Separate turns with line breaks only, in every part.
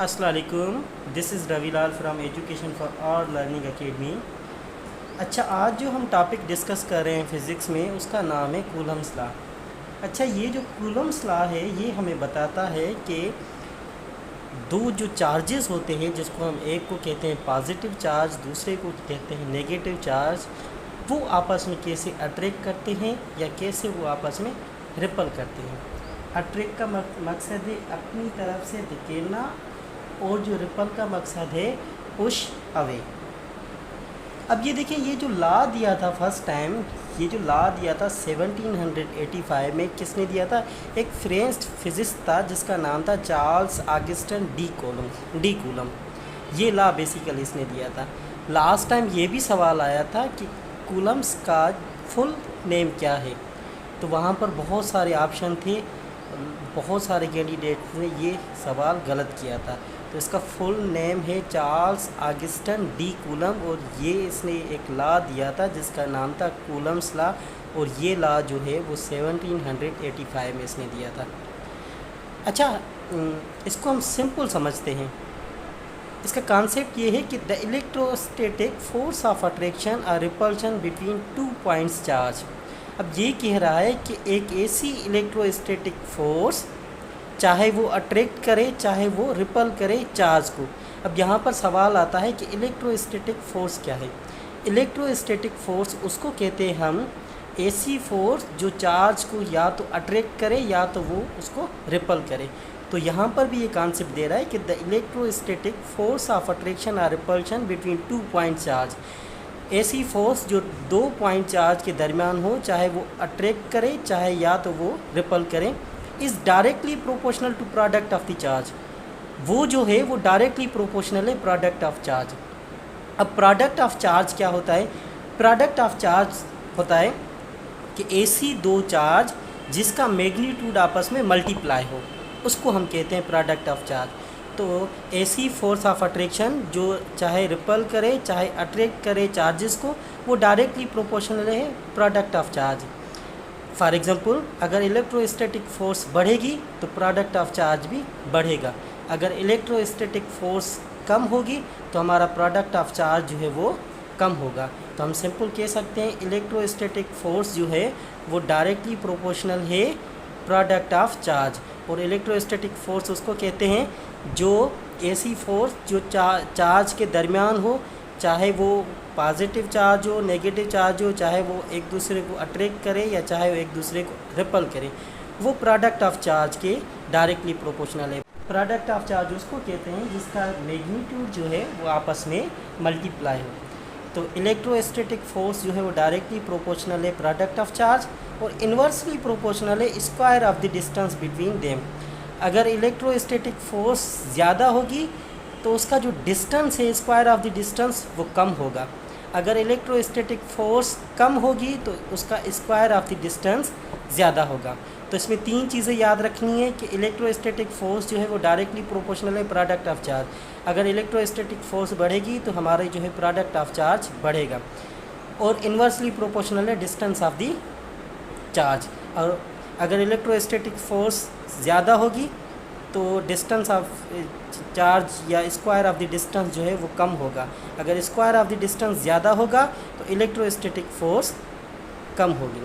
अस्सलाम वालेकुम, this is Ravilal from education for all learning academy. अच्छा, आज जो हम टॉपिक डिस्कस कर रहे हैं फ़िज़िक्स में, उसका नाम है कूलम्स लॉ। अच्छा, ये जो कूलम्स लॉ है ये हमें बताता है कि दो जो चार्जेस होते हैं, जिसको हम एक को कहते हैं पॉजिटिव चार्ज, दूसरे को कहते हैं नेगेटिव चार्ज, वो आपस में कैसे अट्रैक्ट करते हैं या कैसे वो आपस में रिपल करते हैं। अट्रैक्ट का मकसद है अपनी तरफ से धकेलना, और जो रिपल का मकसद है पुश अवे। अब ये देखिए, ये जो लॉ दिया था फर्स्ट टाइम, ये जो लॉ दिया था 1785 में, किसने दिया था? एक फ्रेंच फिजिस्ट था जिसका नाम था चार्ल्स ऑगस्टिन डी कूलम। ये लॉ बेसिकली इसने दिया था। लास्ट टाइम ये भी सवाल आया था कि कूलम्स का फुल नेम क्या है, तो वहाँ पर बहुत सारे ऑप्शन थे, बहुत सारे कैंडिडेट ने ये सवाल गलत किया था। तो इसका फुल नेम है चार्ल्स ऑगस्टिन डी कूलम, और ये इसने एक लॉ दिया था जिसका नाम था कूलम्स लॉ, और ये लॉ जो है वो 1785 में इसने दिया था। अच्छा, इसको हम सिंपल समझते हैं। इसका कॉन्सेप्ट ये है कि the electrostatic force of attraction और रिपल्शन बिटवीन 2 पॉइंट्स चार्ज। अब ये कह रहा है कि एक ऐसी इलेक्ट्रोस्टैटिक फोर्स, चाहे वो अट्रैक्ट करे चाहे वो रिपल करे चार्ज को। अब यहाँ पर सवाल आता है कि इलेक्ट्रोस्टैटिक फोर्स क्या है। इलेक्ट्रोस्टैटिक फोर्स उसको कहते हैं हम ऐसी फोर्स जो चार्ज को या तो अट्रैक्ट करे या तो वो उसको रिपल करे। तो यहाँ पर भी ये कॉन्सेप्ट दे रहा है कि the electrostatic force of attraction और रिपल्शन बिटवीन 2 पॉइंट चार्ज। ऐसी फोर्स जो 2 पॉइंट चार्ज के दरमियान हो, चाहे वो अट्रैक्ट करे चाहे या तो वो रिपल करे, is directly proportional to product of the charge. वो जो है वो डायरेक्टली प्रोपोर्शनल है प्रोडक्ट ऑफ चार्ज। अब प्रोडक्ट ऑफ चार्ज क्या होता है? प्रोडक्ट ऑफ चार्ज होता है कि ऐसी दो चार्ज जिसका मैग्नीट्यूड आपस में मल्टीप्लाई हो, उसको हम कहते हैं प्रोडक्ट ऑफ चार्ज। तो ऐसी फोर्स ऑफ अट्रैक्शन जो चाहे रिपल करे चाहे अट्रैक्ट करे चार्जेस को, वो डायरेक्टली प्रोपोर्शनल है product of charge. For example, अगर इलेक्ट्रोस्टैटिक फोर्स बढ़ेगी तो प्रोडक्ट ऑफ चार्ज भी बढ़ेगा। अगर इलेक्ट्रोस्टैटिक फोर्स कम होगी तो हमारा प्रोडक्ट ऑफ चार्ज जो है वो कम होगा। तो हम सिंपल कह सकते हैं इलेक्ट्रोस्टैटिक फोर्स जो है वो डायरेक्टली प्रोपोर्शनल है प्रोडक्ट ऑफ चार्ज। और इलेक्ट्रोस्टैटिक फोर्स उसको कहते हैं जो ऐसी फोर्स जो चार्ज के दरमियान हो, चाहे वो पॉजिटिव चार्ज हो, नेगेटिव चार्ज हो, चाहे वो एक दूसरे को अट्रैक्ट करे या चाहे वो एक दूसरे को रिपल करे, वो प्रोडक्ट ऑफ चार्ज के डायरेक्टली प्रोपोर्शनल है। प्रोडक्ट ऑफ चार्ज उसको कहते हैं जिसका मैग्नीट्यूड जो है वो आपस में मल्टीप्लाई हो। तो इलेक्ट्रोस्टैटिक फोर्स जो है वो डायरेक्टली प्रोपोर्शनल है प्रोडक्ट ऑफ चार्ज, और इन्वर्सली प्रोपोर्शनल है square of the distance between them. अगर इलेक्ट्रोस्टैटिक फोर्स ज़्यादा होगी तो उसका जो डिस्टेंस है, स्क्वायर ऑफ द डिस्टेंस, वो कम होगा। अगर इलेक्ट्रोस्टैटिक फोर्स कम होगी तो उसका स्क्वायर ऑफ द डिस्टेंस ज़्यादा होगा। तो इसमें 3 चीज़ें याद रखनी है कि इलेक्ट्रोस्टैटिक फोर्स जो है वो डायरेक्टली प्रोपोर्शनल है प्रोडक्ट ऑफ चार्ज। अगर इलेक्ट्रोस्टैटिक फोर्स बढ़ेगी तो हमारे जो है प्रोडक्ट ऑफ चार्ज बढ़ेगा, और इन्वर्सली प्रोपोर्शनल है डिस्टेंस ऑफ द चार्ज। और अगर इलेक्ट्रोस्टैटिक फोर्स ज़्यादा होगी तो डिस्टेंस ऑफ चार्ज या स्क्वायर ऑफ द डिस्टेंस जो है वो कम होगा। अगर स्क्वायर ऑफ द डिस्टेंस ज़्यादा होगा तो इलेक्ट्रोस्टैटिक फोर्स कम होगी।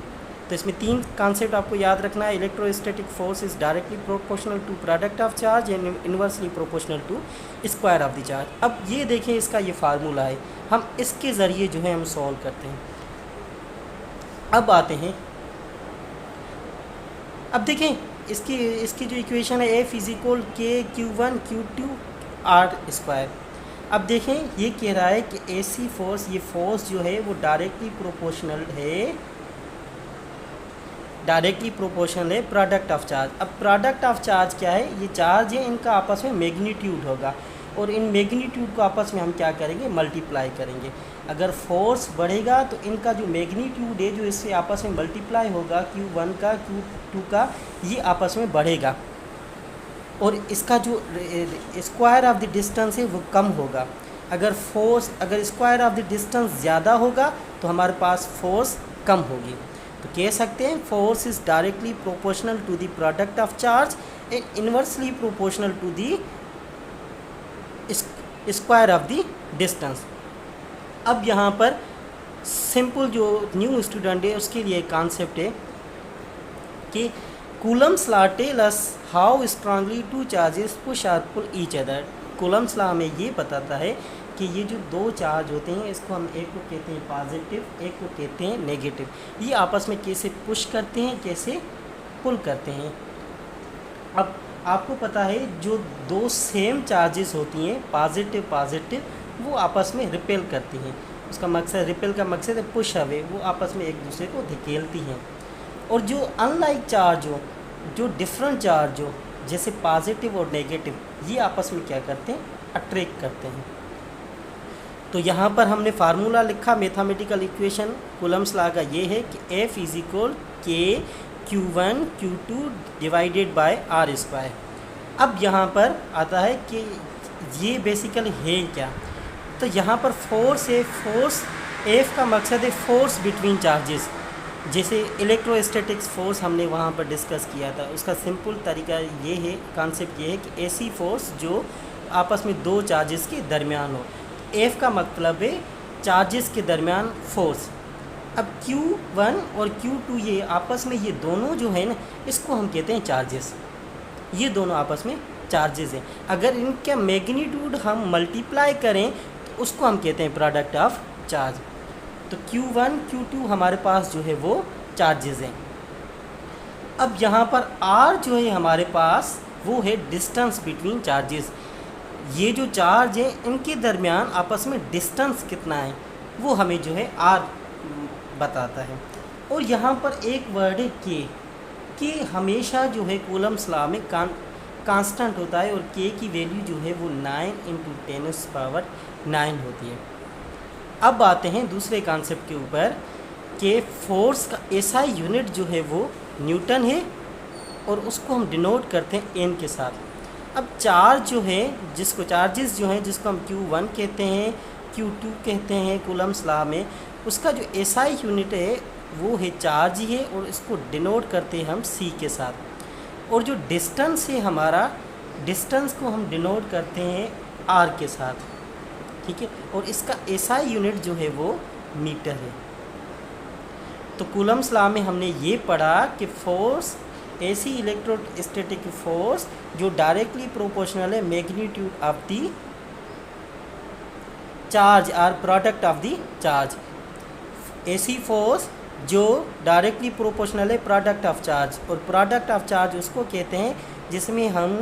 तो इसमें 3 कॉन्सेप्ट आपको याद रखना है। Electrostatic force is directly proportional to product of charge and inversely proportional to square of the charge. अब ये देखें, इसका ये फार्मूला है, हम इसके ज़रिए जो है हम सॉल्व करते हैं। अब आते हैं, अब देखें इसकी जो इक्वेशन है F = KQ1 Q2 R²। अब देखें, ये कह रहा है कि ऐसी फोर्स, ये फोर्स जो है वो डायरेक्टली प्रोपोर्शनल है प्रोडक्ट ऑफ चार्ज। अब प्रोडक्ट ऑफ चार्ज क्या है? ये चार्ज है, इनका आपस में मैग्नीट्यूड होगा, और इन मैग्नीट्यूड को आपस में हम क्या करेंगे? मल्टीप्लाई करेंगे। अगर फोर्स बढ़ेगा तो इनका जो मैग्नीट्यूड है जो इससे आपस में मल्टीप्लाई होगा, Q1 का Q2 का, ये आपस में बढ़ेगा, और इसका जो स्क्वायर ऑफ द डिस्टेंस है वो कम होगा। अगर स्क्वायर ऑफ द डिस्टेंस ज़्यादा होगा तो हमारे पास फोर्स कम होगी। तो कह सकते हैं force is directly proportional to the product of charge and inversely proportional to the square of the distance. अब यहाँ पर सिंपल जो न्यू स्टूडेंट है उसके लिए कॉन्सेप्ट है कि Coulomb's law tell us how strongly two charges push और pull each other. Coulomb's law हमें ये बताता है कि ये जो दो चार्ज होते हैं इसको हम एक को कहते हैं पॉजिटिव, एक को कहते हैं नेगेटिव। ये आपस में कैसे पुश करते हैं, कैसे पुल करते हैं। अब आपको पता है जो दो सेम चार्जेस होती हैं पॉजिटिव पॉजिटिव, वो आपस में रिपेल करती हैं। उसका मकसद, रिपेल का मकसद है पुश अवे, वो आपस में एक दूसरे को धकेलती हैं। और जो अनलाइक चार्ज हो, जो डिफरेंट चार्ज हो, जैसे पॉजिटिव और नेगेटिव, ये आपस में क्या करते हैं, अट्रैक्ट करते हैं। तो यहाँ पर हमने फार्मूला लिखा मैथमेटिकल इक्वेशन कूलम्स लॉ का, ये है कि F इज इक्वल के Q1 Q2 divided by are square. अब यहाँ पर आता है कि ये बेसिकली है क्या, तो यहाँ पर फोर्स है, फोर्स F का मकसद है फोर्स बिटवीन चार्जेस। जैसे इलेक्ट्रोस्टैटिक्स फोर्स हमने वहाँ पर डिस्कस किया था, उसका सिंपल तरीका ये है, कॉन्सेप्ट ये है कि ऐसी फोर्स जो आपस में दो चार्जेस के दरमियान हो। F का मतलब है चार्जेस के दरमियान फोर्स। अब Q1 और Q2 ये आपस में, ये दोनों जो है ना, इसको हम कहते हैं चार्जेस। ये दोनों आपस में चार्जेस हैं। अगर इनका मैग्नीट्यूड हम मल्टीप्लाई करें तो उसको हम कहते हैं प्रोडक्ट ऑफ चार्ज। तो Q1 Q2 हमारे पास जो है वो चार्जेस हैं। अब यहाँ पर R जो है हमारे पास, वो है डिस्टेंस बिटवीन चार्जेस। ये जो चार्ज है इनके दरमियान आपस में डिस्टेंस कितना है, वो हमें जो है R बताता है। और यहाँ पर एक वर्ड है के हमेशा जो है कूलम्स लॉ में कांस्टेंट होता है, और के की वैल्यू जो है वो 9 × 10⁹ होती है। अब आते हैं दूसरे कॉन्सेप्ट के ऊपर कि फोर्स का एसआई यूनिट जो है वो न्यूटन है, और उसको हम डिनोट करते हैं एन के साथ। अब चार्ज जो है, जिसको चार्जेस जो हैं, जिसको हम Q1 कहते हैं, Q2 कहते हैं कूलम्स लॉ में, उसका जो एसआई यूनिट है वो है चार्ज ही है, और इसको डिनोट करते हैं हम C के साथ। और जो डिस्टेंस है हमारा, डिस्टेंस को हम डिनोट करते हैं R के साथ, ठीक है। और इसका एसआई यूनिट जो है वो मीटर है। तो कूलम्स लॉ में हमने ये पढ़ा कि फोर्स, ऐसी इलेक्ट्रोस्टैटिक फोर्स जो डायरेक्टली प्रोपोर्शनल है मैग्नीट्यूड ऑफ द चार्ज और प्रोडक्ट ऑफ द चार्ज। ऐसी फोर्स जो डायरेक्टली प्रोपोर्शनल है प्रोडक्ट ऑफ चार्ज, और प्रोडक्ट ऑफ चार्ज उसको कहते हैं जिसमें हम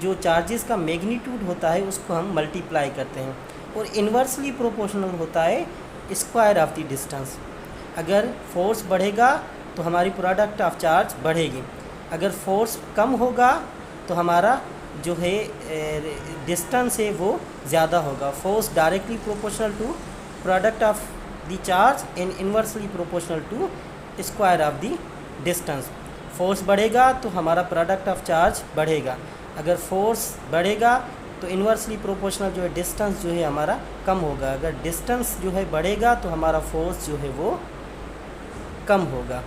जो चार्जेस का मैग्नीट्यूड होता है उसको हम मल्टीप्लाई करते हैं। और इन्वर्सली प्रोपोर्शनल होता है स्क्वायर ऑफ द डिस्टेंस। अगर फोर्स बढ़ेगा तो हमारी प्रोडक्ट ऑफ चार्ज बढ़ेगी, अगर फोर्स कम होगा तो हमारा जो है डिस्टेंस है वो ज़्यादा होगा। Force directly proportional to product of the charge and inversely proportional to square of the distance. Force बढ़ेगा तो हमारा प्रोडक्ट ऑफ चार्ज बढ़ेगा, अगर फोर्स बढ़ेगा तो इन्वर्सली प्रोपोर्शनल जो है डिस्टेंस जो है हमारा कम होगा, अगर डिस्टेंस जो है बढ़ेगा तो हमारा फोर्स जो है वो कम होगा।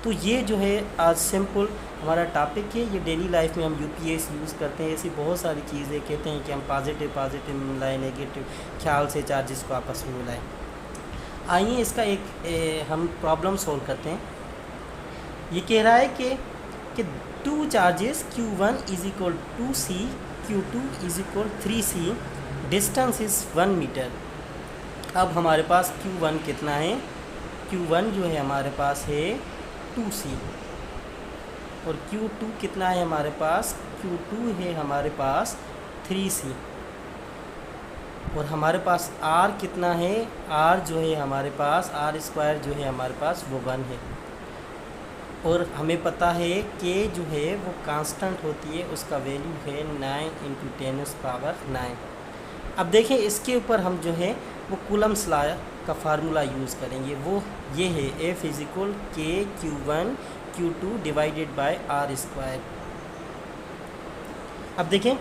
तो ये जो है आज सिंपल हमारा टॉपिक है, ये डेली लाइफ में हम यूपीएस यूज़ करते हैं। ऐसी बहुत सारी चीज़ें कहते हैं कि हम पॉजिटिव मिलाएं, नेगेटिव ख्याल से चार्जेस को आपस में मिलाएं। आइए इसका एक हम प्रॉब्लम सोल्व करते हैं। ये कह रहा है कि two charges Q1 is equal 2C, Q2 is equal 3C, distance is 1 metre. अब हमारे पास Q1 कितना है, Q1 जो है हमारे पास है 2C, और Q2 कितना है हमारे पास, Q2 है हमारे पास 3C, और हमारे पास R कितना है, R जो है हमारे पास R² जो है हमारे पास वो 1 है। और हमें पता है कि जो है वो कांस्टेंट होती है, उसका वैल्यू है 9 × 10⁹। अब देखें इसके ऊपर हम जो है वो कूलम्स लॉ का फार्मूला यूज़ करेंगे, वो ये है F इज इक्वल के Q1 Q2 divided by R²। अब देखें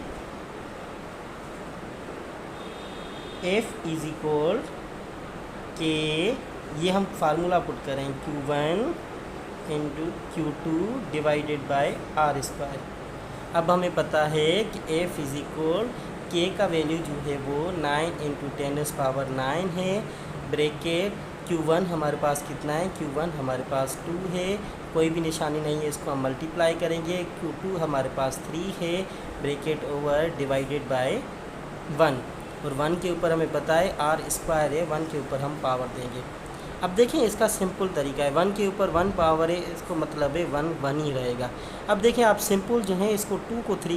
F इज इक्वल के, ये हम फार्मूला पुट करें Q1 × Q2 divided by R²। अब हमें पता है कि F इज इक्वल के का वैल्यू जो है वो 9 इंटू 10⁻9 है। ब्रैकेट Q1 हमारे पास कितना है, Q1 हमारे पास 2 है, कोई भी निशानी नहीं है, इसको हम मल्टीप्लाई करेंगे। Q2 हमारे पास 3 है, ब्रैकेट ओवर डिवाइडेड बाय 1, और 1 के ऊपर हमें पता है r² है, 1 के ऊपर हम पावर देंगे। अब देखें इसका सिंपल तरीका है, 1 के ऊपर 1 पावर है, इसको मतलब है 1 1 ही रहेगा। अब देखें आप सिंपल जो है इसको 2 को 3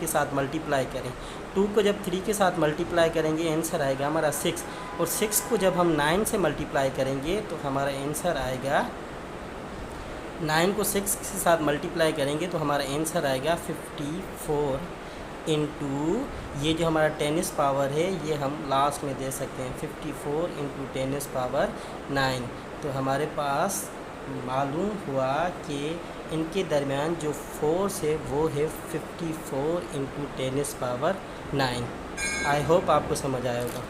के साथ मल्टीप्लाई करें। 2 को जब 3 के साथ मल्टीप्लाई करेंगे आंसर आएगा हमारा 6, और 6 को जब हम 9 से मल्टीप्लाई करेंगे तो हमारा आंसर आएगा, 9 को 6 के साथ मल्टीप्लाई करेंगे तो हमारा आंसर आएगा 54 इंटू ये जो हमारा 10 पावर है ये हम लास्ट में दे सकते हैं 54 इंटू 10⁻9। तो हमारे पास मालूम हुआ कि इनके दरमियान जो फोर्स है वो है 54 इंटू 10⁻9। आई होप आपको समझ आया होगा।